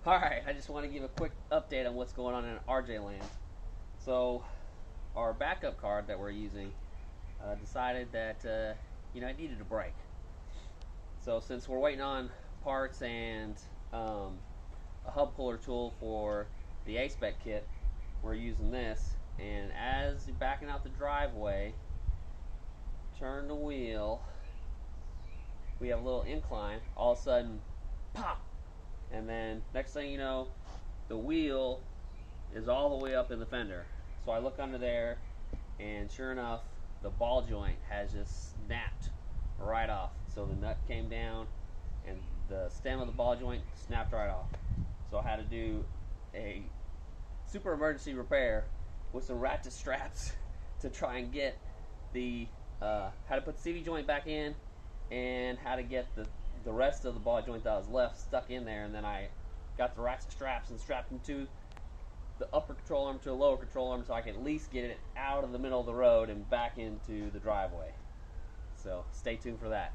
Alright, I just want to give a quick update on what's going on in RJ land. So, our backup card that we're using decided that, it needed a break. So, since we're waiting on parts and a hub puller tool for the A-Spec kit, we're using this. And as you're backing out the driveway, turn the wheel, we have a little incline, all of a sudden, pop! And then next thing you know, the wheel is all the way up in the fender. So I look under there, and sure enough, the ball joint has just snapped right off. So the nut came down, and the stem of the ball joint snapped right off. So I had to do a super emergency repair with some ratchet straps to try and get the how to put the CV joint back in, and how to get the rest of the ball joint that was left stuck in there. And then I got the ratchet straps and strapped them to the upper control arm to the lower control arm, so I can at least get it out of the middle of the road and back into the driveway. So stay tuned for that.